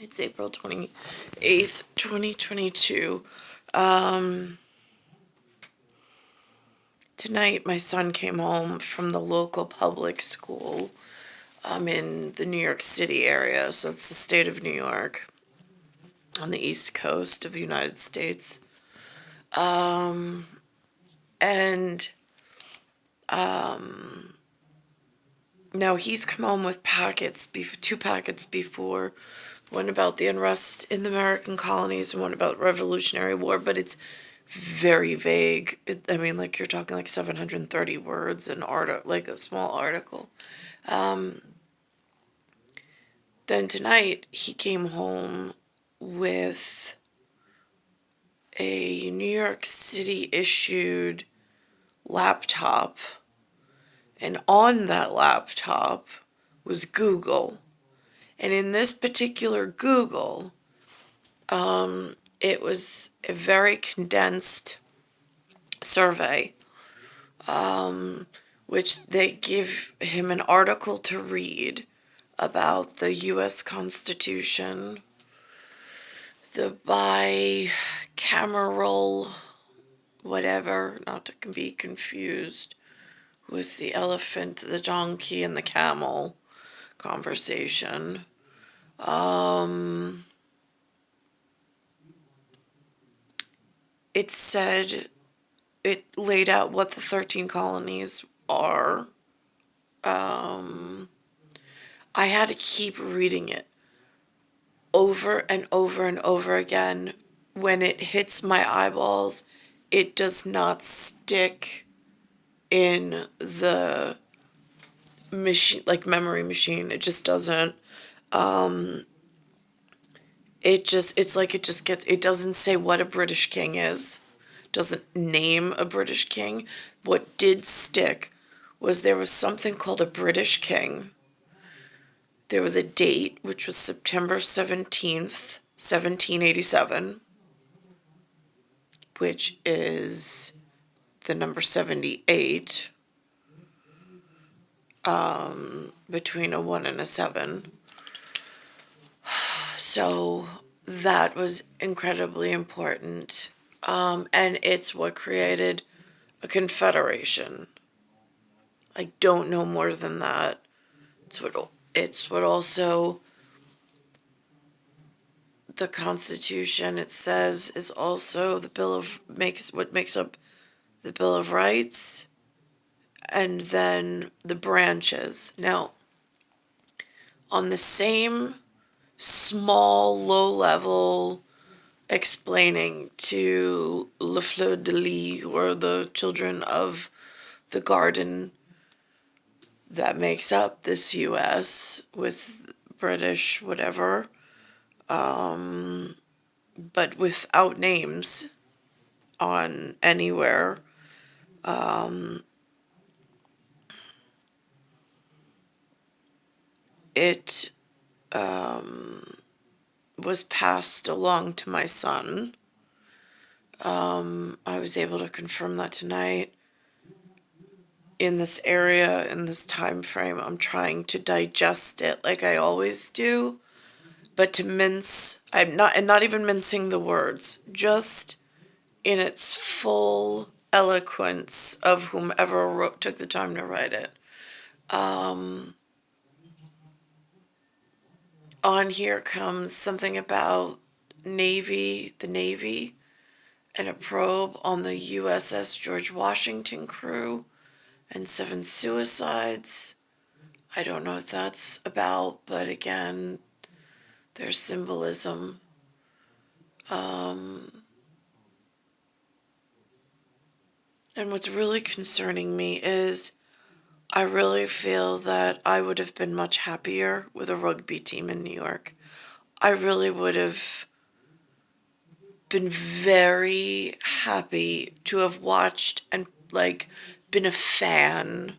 It's April 28th, 2022. Tonight, my son came home from the local public school in the New York City area. So it's the state of New York on the East Coast of the United States. And now he's come home with two packets before, one about the unrest in the American colonies and one about Revolutionary War, but it's very vague. Like you're talking like 730 words, like a small article. Then tonight he came home with a New York City issued laptop, and on that laptop was Google. And in this particular Google, it was a very condensed survey, which they give him an article to read about the U.S. Constitution, the bicameral, whatever, not to be confused with the elephant, the donkey, and the camel conversation. It laid out what the 13 colonies are. I had to keep reading it over and over and over again. When it hits my eyeballs, it does not stick in the machine, like memory machine. It just doesn't. It doesn't say what a British king is. Doesn't name a British king. What did stick was there was something called a British king. There was a date, which was September 17th, 1787, which is the number 78, between a 1 and a 7. So that was incredibly important. And it's what created a confederation. I don't know more than that. It's what also the Constitution, it says, is also what makes up the Bill of Rights, and then the branches. Now, on the same small, low-level explaining to Le Fleur de Lis, or the children of the garden that makes up this U.S. with British whatever, but without names on anywhere. It was passed along to my son. I was able to confirm that tonight. In this area, in this time frame, I'm trying to digest it like I always do, but I'm not even mincing the words, just in its full eloquence of whomever took the time to write it. On here comes something about the Navy, and a probe on the USS George Washington crew, and 7 suicides. I don't know what that's about, but again, there's symbolism. And what's really concerning me is I really feel that I would have been much happier with a rugby team in New York. I really would have been very happy to have watched and been a fan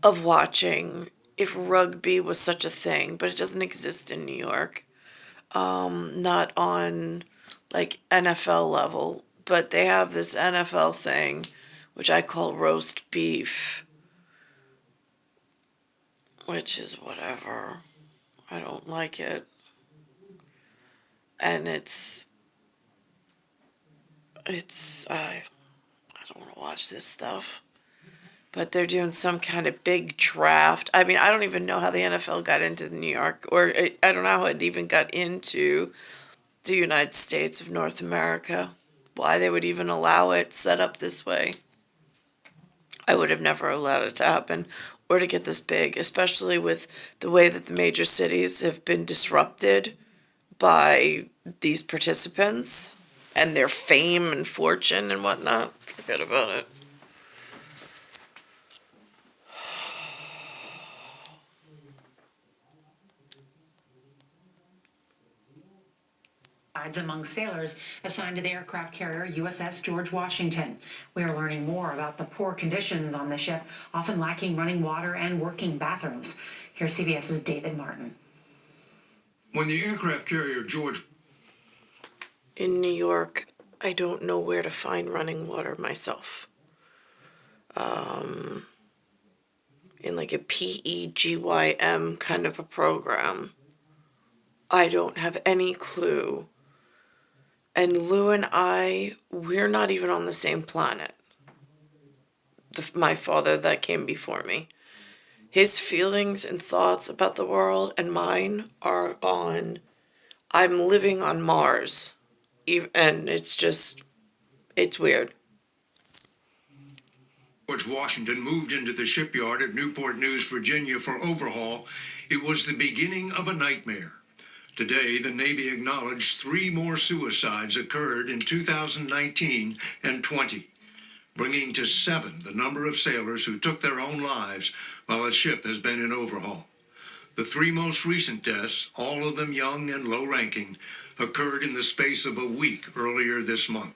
of watching if rugby was such a thing, but it doesn't exist in New York. Not on NFL level, but they have this NFL thing, which I call roast beef, which is whatever. I don't like it. and I don't want to watch this stuff. But they're doing some kind of big draft. I mean, I don't even know how the NFL got into New York, or I don't know how it even got into the United States of North America. Why they would even allow it set up this way. I would have never allowed it to happen or to get this big, especially with the way that the major cities have been disrupted by these participants and their fame and fortune and whatnot. Forget about it. Among sailors assigned to the aircraft carrier USS George Washington. We are learning more about the poor conditions on the ship, often lacking running water and working bathrooms. Here's CBS's David Martin. When the aircraft carrier George In New York, I don't know where to find running water myself. In like a PEGYM kind of a program. I don't have any clue. And Lou and we're not even on the same planet. My father that came before me. His feelings and thoughts about the world and mine are on, I'm living on Mars. And it's weird. Washington moved into the shipyard at Newport News, Virginia for overhaul, it was the beginning of a nightmare. Today, the Navy acknowledged 3 more suicides occurred in 2019 and 20, bringing to 7 the number of sailors who took their own lives while a ship has been in overhaul. The 3 most recent deaths, all of them young and low-ranking, occurred in the space of a week earlier this month.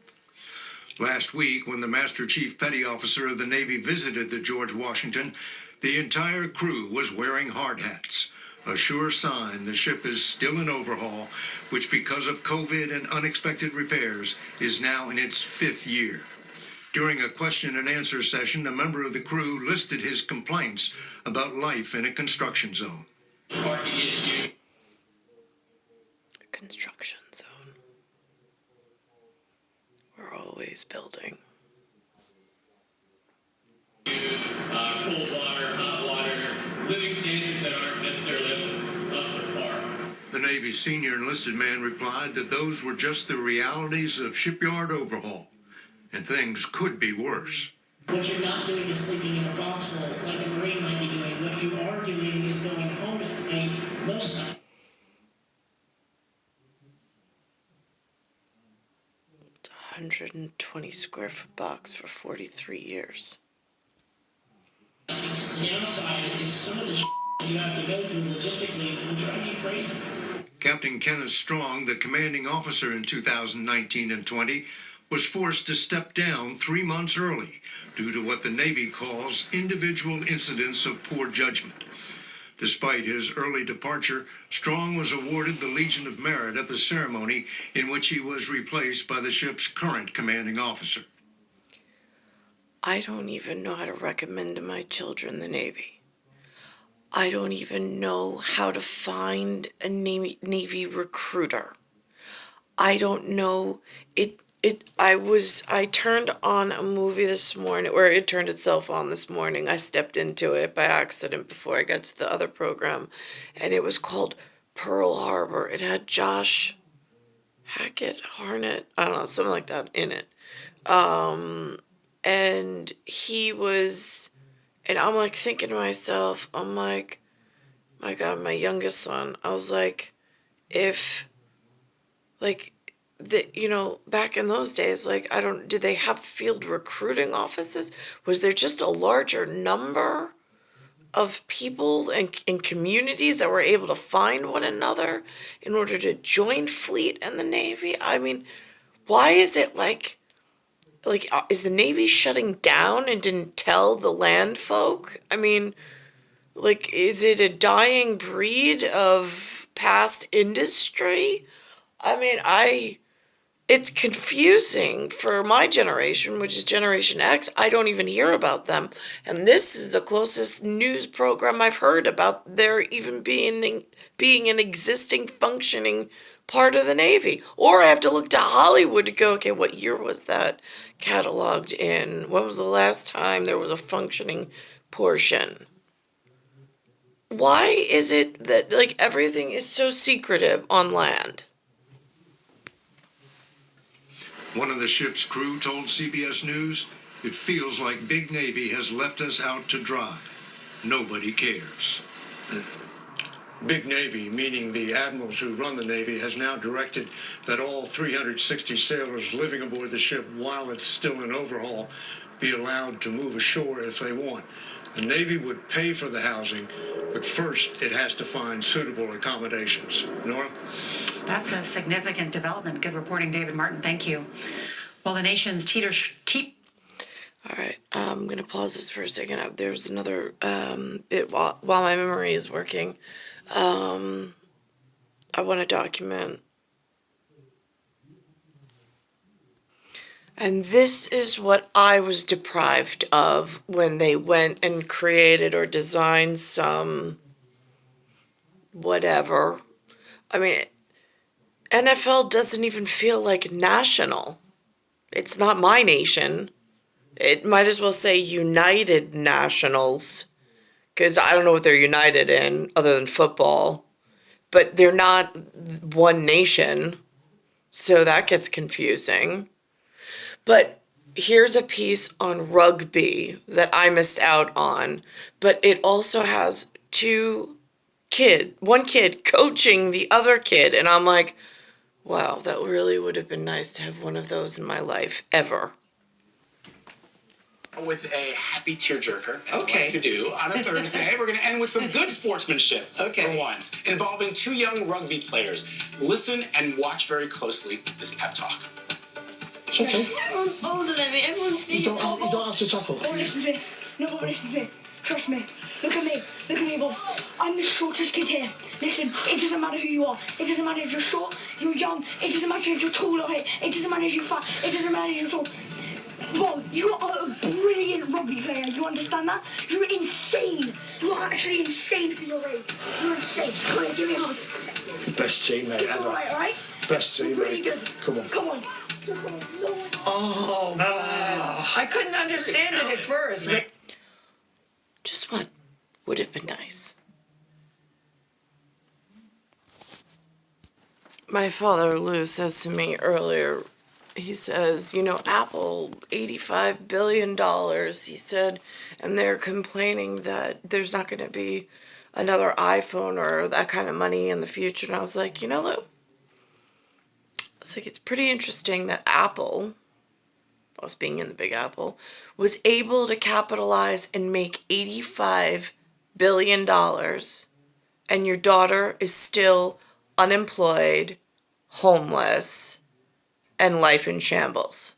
Last week, when the Master Chief Petty Officer of the Navy visited the George Washington, the entire crew was wearing hard hats, a sure sign the ship is still in overhaul, which because of COVID and unexpected repairs is now in its 5th year. During a question and answer session, a member of the crew listed his complaints about life in a construction zone. Construction zone. We're always building. Cold water, hot water, living standards that aren't necessarily up to par. The Navy's senior enlisted man replied that those were just the realities of shipyard overhaul, and things could be worse. What you're not doing is sleeping in a foxhole like a Marine might be doing. What you are doing is going home at night most nights. 120 square foot box for 43 years. The downside is some of the you have to go through logistically will drive you crazy. Captain Kenneth Strong, the commanding officer in 2019 and 20, was forced to step down 3 months early due to what the Navy calls individual incidents of poor judgment. Despite his early departure, Strong was awarded the Legion of Merit at the ceremony in which he was replaced by the ship's current commanding officer. I don't even know how to recommend to my children the Navy. I don't even know how to find a Navy recruiter. I don't know. I turned on a movie this morning, or it turned itself on this morning. I stepped into it by accident before I got to the other program, and it was called Pearl Harbor. It had Josh Harnett, I don't know, something like that in it. And he was, and I'm like thinking to myself, I'm like, my God, my youngest son, I was like, if, like, back in those days, like, did they have field recruiting offices? Was there just a larger number of people and communities that were able to find one another in order to join fleet and the Navy? I mean, why is it is the Navy shutting down and didn't tell the land folk? I mean, is it a dying breed of past industry? I mean, it's confusing for my generation, which is Generation X. I don't even hear about them. And this is the closest news program I've heard about there even being an existing functioning part of the Navy. Or I have to look to Hollywood to go, okay, what year was that cataloged in? When was the last time there was a functioning portion? Why is it that like everything is so secretive on land? One of the ship's crew told CBS News, "It feels like Big Navy has left us out to dry. Nobody cares." Big Navy, meaning the admirals who run the Navy, has now directed that all 360 sailors living aboard the ship while it's still in overhaul be allowed to move ashore if they want. The Navy would pay for the housing, but first it has to find suitable accommodations. Nora? That's a significant development. Good reporting, David Martin. Thank you. Well, the nation's All right, I'm going to pause this for a second. There's another bit while my memory is working. I want to document. And this is what I was deprived of when they went and created or designed some whatever. I mean, NFL doesn't even feel like national. It's not my nation. It might as well say United Nationals, because I don't know what they're united in other than football. But they're not one nation, so that gets confusing. But here's a piece on rugby that I missed out on, but it also has one kid coaching the other kid, and I'm like, wow, that really would have been nice to have one of those in my life ever. With a happy tearjerker. Okay. To do on a Thursday. We're going to end with some good sportsmanship. Okay. For once, involving two young rugby players. Listen and watch very closely this pep talk. It's okay. Everyone's older than me. Everyone's big. You don't have to tackle. Oh, listen to me. No, listen to me. Trust me. Look at me. Look at me, Bob. I'm the shortest kid here. Listen, it doesn't matter who you are. It doesn't matter if you're short, you're young. It doesn't matter if you're tall or high. It doesn't matter if you're fat. It doesn't matter if you're tall. Bob, you are a brilliant rugby player. You understand that? You're insane. You are actually insane for your age. You're insane. Come on, give me a hug. Best teammate It's ever. all right? Best You're teammate. pretty good. Come on. Come on. Oh, I couldn't understand it at first. Just one would have been nice. My father, Lou, says to me earlier, he says, Apple, $85 billion, he said, and they're complaining that there's not going to be another iPhone or that kind of money in the future. And I was like, Lou, it's pretty interesting that Apple, us being in the Big Apple, was able to capitalize and make $85 billion, and your daughter is still unemployed, homeless, and life in shambles.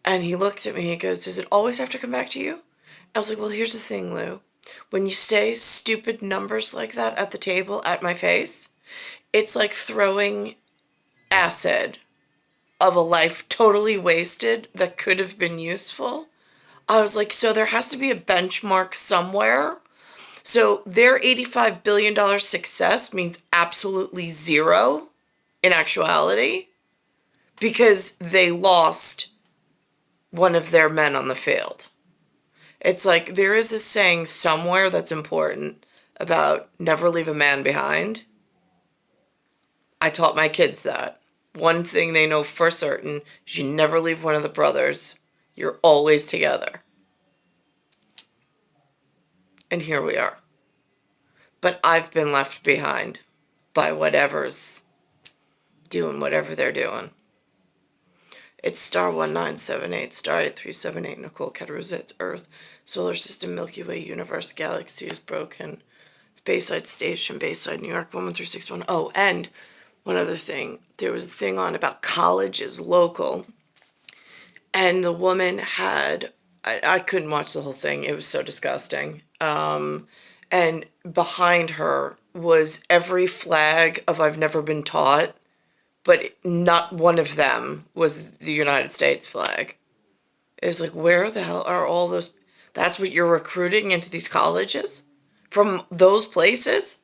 And he looked at me and he goes, does it always have to come back to you? I was like, well, here's the thing, Lou. When you say stupid numbers like that at the table at my face, it's like throwing acid of a life totally wasted that could have been useful. I was like, so there has to be a benchmark somewhere. So their $85 billion success means absolutely zero in actuality because they lost one of their men on the field. It's like there is a saying somewhere that's important about never leave a man behind. I taught my kids that. One thing they know for certain is you never leave one of the brothers. You're always together. And here we are. But I've been left behind by whatever's doing whatever they're doing. It's star 1978, star 8378, Nicole, Cattaruzza, it's Earth, Solar System, Milky Way, Universe, Galaxy is broken. It's Bayside Station, Bayside, New York, 11361. Oh, and one other thing. There was a thing on about colleges local, and the woman had, I couldn't watch the whole thing. It was so disgusting. And behind her was every flag of I've never been taught but not one of them was the United States flag. It was like, where the hell are all those? That's what you're recruiting into these colleges? From those places?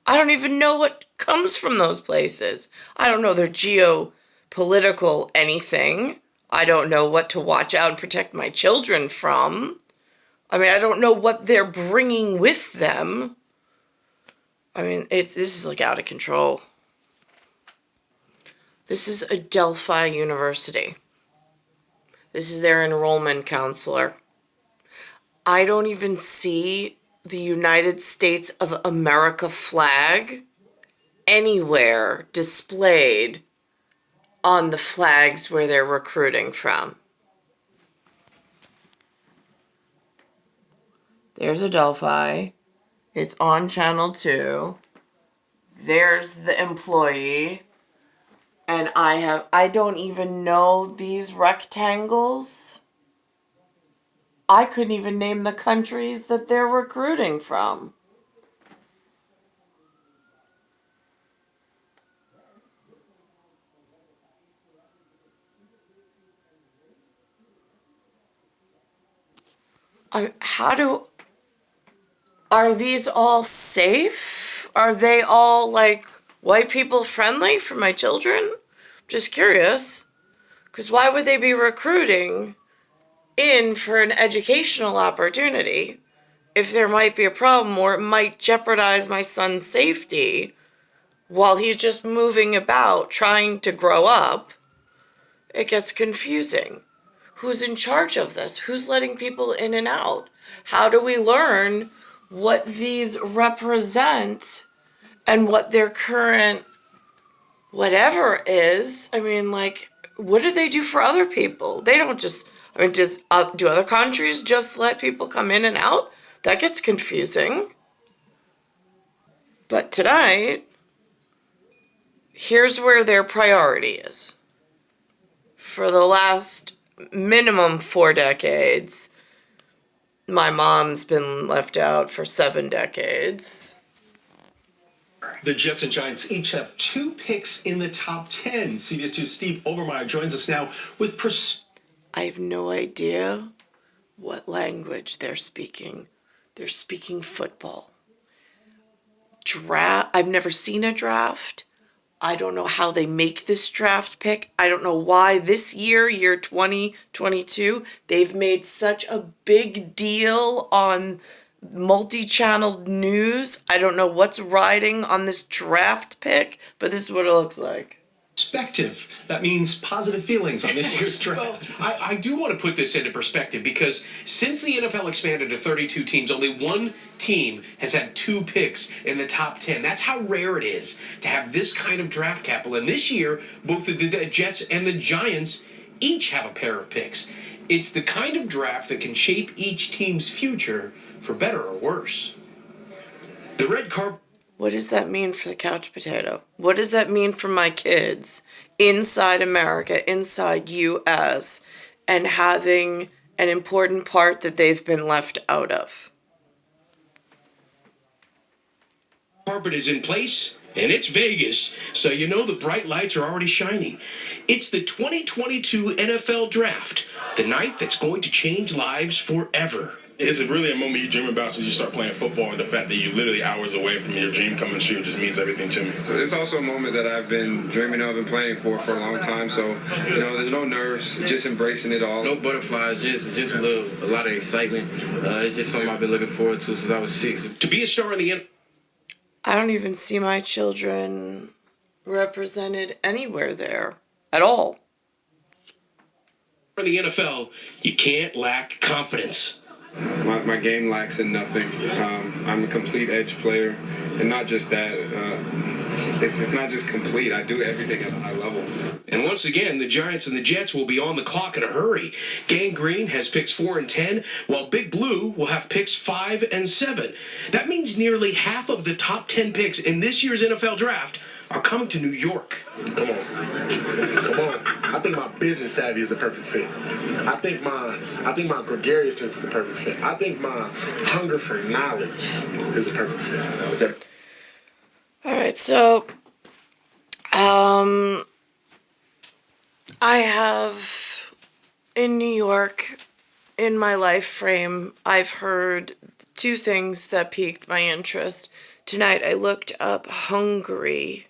I don't even know what comes from those places. I don't know their geopolitical anything. I don't know what to watch out and protect my children from. I mean, I don't know what they're bringing with them. I mean, this is like out of control. This is Adelphi University. This is their enrollment counselor. I don't even see the United States of America flag anywhere displayed on the flags where they're recruiting from. There's Adelphi. It's on channel 2. There's the employee. And I don't even know these rectangles. I couldn't even name the countries that they're recruiting from. Are these all safe? Are they all like white people friendly for my children? Just curious. Because why would they be recruiting in for an educational opportunity if there might be a problem or it might jeopardize my son's safety while he's just moving about trying to grow up? It gets confusing. Who's in charge of this? Who's letting people in and out? How do we learn what these represent and what their current whatever is? I mean, like, what do they do for other people? They don't just, I mean, do other countries just let people come in and out? That gets confusing. But tonight, here's where their priority is. For the last minimum 4 decades, my mom's been left out for 7 decades. The Jets and Giants each have 2 picks in the top 10. CBS 2's Steve Overmeyer joins us now with I have no idea what language they're speaking. They're speaking football. I've never seen a draft. I don't know how they make this draft pick. I don't know why this year 2022, they've made such a big deal on multi-channel news. I don't know what's riding on this draft pick, but this is what it looks like. Perspective. That means positive feelings on this year's draft. I do want to put this into perspective because since the NFL expanded to 32 teams, only one team has had 2 picks in the top 10. That's how rare it is to have this kind of draft capital. And this year, both the Jets and the Giants each have a pair of picks. It's the kind of draft that can shape each team's future for better or worse. The red carpet. What does that mean for the couch potato? What does that mean for my kids inside America, inside US, and having an important part that they've been left out of? Carpet is in place, and it's Vegas, so you know the bright lights are already shining. It's the 2022 NFL Draft, the night that's going to change lives forever. Is it really a moment you dream about since you start playing football, and the fact that you're literally hours away from your dream coming true just means everything to me? So it's also a moment that I've been dreaming of and planning for a long time. So, there's no nerves, just embracing it all. No butterflies, just a lot of excitement. It's just something I've been looking forward to since I was 6. To be a star in the NFL. I don't even see my children represented anywhere there at all. In the NFL, you can't lack confidence. My game lacks in nothing. I'm a complete edge player, and not just that. It's not just complete. I do everything at a high level. And once again, the Giants and the Jets will be on the clock in a hurry. Gang Green has picks 4 and 10, while Big Blue will have picks 5 and 7. That means nearly half of the top 10 picks in this year's NFL Draft are coming to New York. Come on. I think my business savvy is a perfect fit. I think my gregariousness is a perfect fit. I think my hunger for knowledge is a perfect fit. All right, so I have in New York, in my life frame, I've heard two things that piqued my interest. Tonight I looked up Hungary,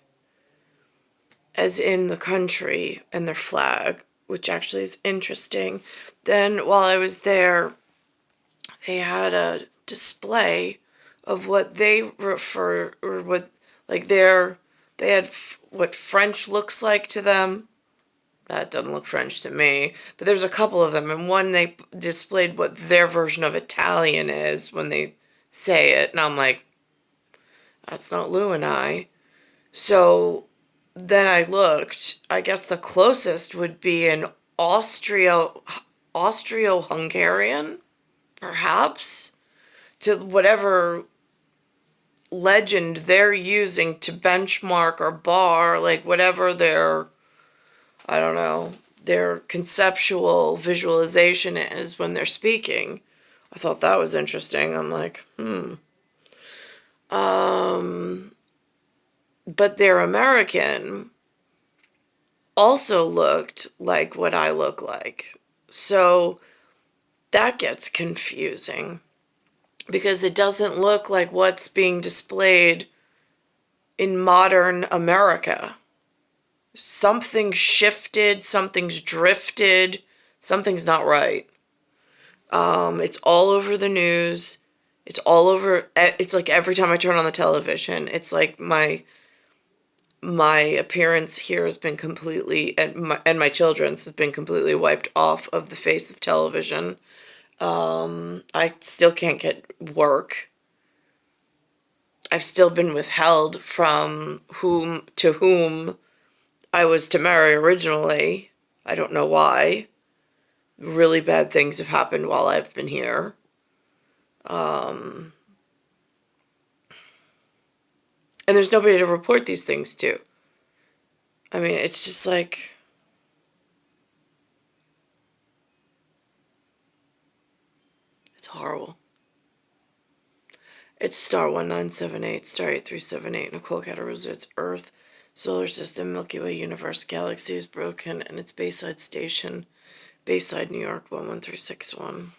as in the country and their flag, which actually is interesting. Then while I was there, they had a display of what they refer, or what, like they had what French looks like to them. That doesn't look French to me. But there's a couple of them, and one they displayed what their version of Italian is when they say it, and I'm like, that's not Lou and I. So then I looked. I guess the closest would be an Austro-Hungarian, perhaps, to whatever legend they're using to benchmark or bar, like whatever their, I don't know, their conceptual visualization is when they're speaking. I thought that was interesting. I'm like, but their American also looked like what I look like. So that gets confusing because it doesn't look like what's being displayed in modern America. Something's shifted, something's drifted, something's not right. It's all over the news. It's all over. It's like every time I turn on the television, it's like my appearance here has been completely, and my children's has been completely wiped off of the face of television. I still can't get work. I've still been withheld from whom I was to marry originally. I don't know why. Really bad things have happened while I've been here. And there's nobody to report these things to. I mean, it's just like, it's horrible. It's star 1978, star 8378, Nicole, Cattaruzza, it's Earth, solar system, Milky Way, universe, galaxy is broken, and it's Bayside Station, Bayside, New York, 11361.